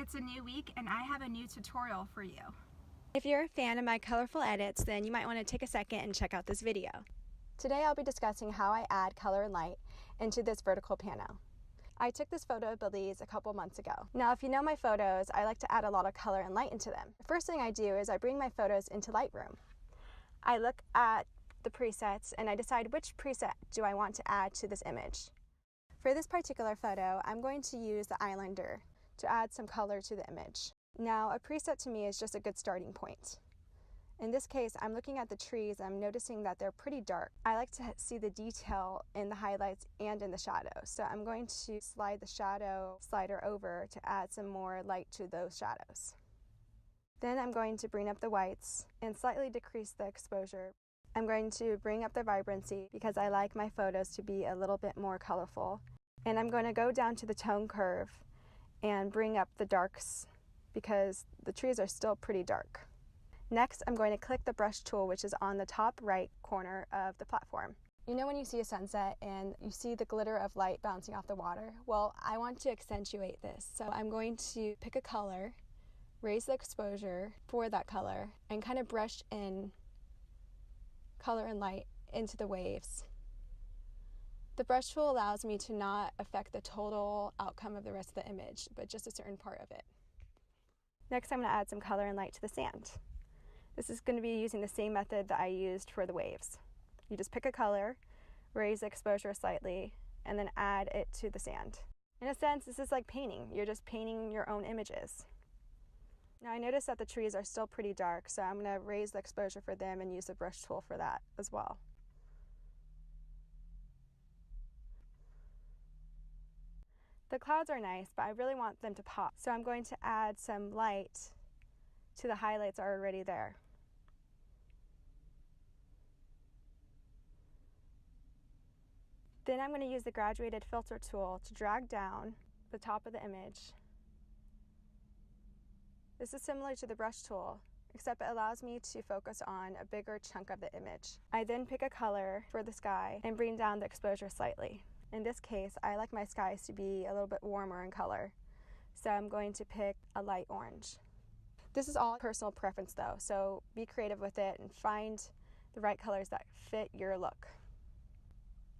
It's a new week and I have a new tutorial for you. If you're a fan of my colorful edits, then you might want to take a second and check out this video. Today I'll be discussing how I add color and light into this vertical pano. I took this photo of Belize a couple months ago. Now if you know my photos, I like to add a lot of color and light into them. The first thing I do is I bring my photos into Lightroom. I look at the presets and I decide which preset do I want to add to this image. For this particular photo, I'm going to use the Islander to add some color to the image. Now, a preset to me is just a good starting point. In this case, I'm looking at the trees and I'm noticing that they're pretty dark. I like to see the detail in the highlights and in the shadows. So I'm going to slide the shadow slider over to add some more light to those shadows. Then I'm going to bring up the whites and slightly decrease the exposure. I'm going to bring up the vibrancy because I like my photos to be a little bit more colorful. And I'm going to go down to the tone curve and bring up the darks because the trees are still pretty dark. Next, I'm going to click the brush tool, which is on the top right corner of the platform. You know when you see a sunset and you see the glitter of light bouncing off the water? Well, I want to accentuate this. So I'm going to pick a color, raise the exposure for that color, and kind of brush in color and light into the waves. The brush tool allows me to not affect the total outcome of the rest of the image, but just a certain part of it. Next, I'm going to add some color and light to the sand. This is going to be using the same method that I used for the waves. You just pick a color, raise the exposure slightly, and then add it to the sand. In a sense, this is like painting. You're just painting your own images. Now I notice that the trees are still pretty dark, so I'm going to raise the exposure for them and use the brush tool for that as well. The clouds are nice, but I really want them to pop, so I'm going to add some light to the highlights that are already there. Then I'm going to use the graduated filter tool to drag down the top of the image. This is similar to the brush tool, except it allows me to focus on a bigger chunk of the image. I then pick a color for the sky and bring down the exposure slightly. In this case, I like my skies to be a little bit warmer in color, so I'm going to pick a light orange. This is all personal preference though, so be creative with it and find the right colors that fit your look.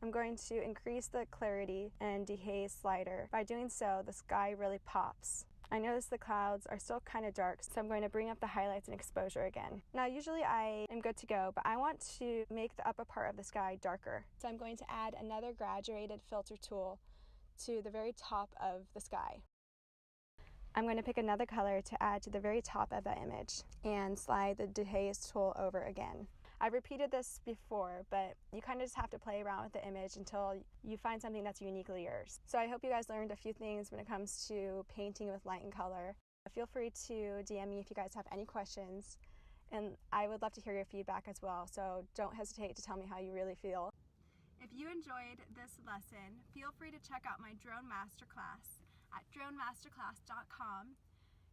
I'm going to increase the clarity and dehaze slider. By doing so, the sky really pops. I notice the clouds are still kind of dark, so I'm going to bring up the highlights and exposure again. Now usually I am good to go, but I want to make the upper part of the sky darker. So I'm going to add another graduated filter tool to the very top of the sky. I'm going to pick another color to add to the very top of that image and slide the dehaze tool over again. I've repeated this before, but you kind of just have to play around with the image until you find something that's uniquely yours. So I hope you guys learned a few things when it comes to painting with light and color. Feel free to DM me if you guys have any questions, and I would love to hear your feedback as well, so don't hesitate to tell me how you really feel. If you enjoyed this lesson, feel free to check out my drone masterclass at dronemasterclass.com.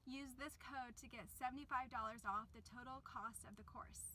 Use this code to get $75 off the total cost of the course.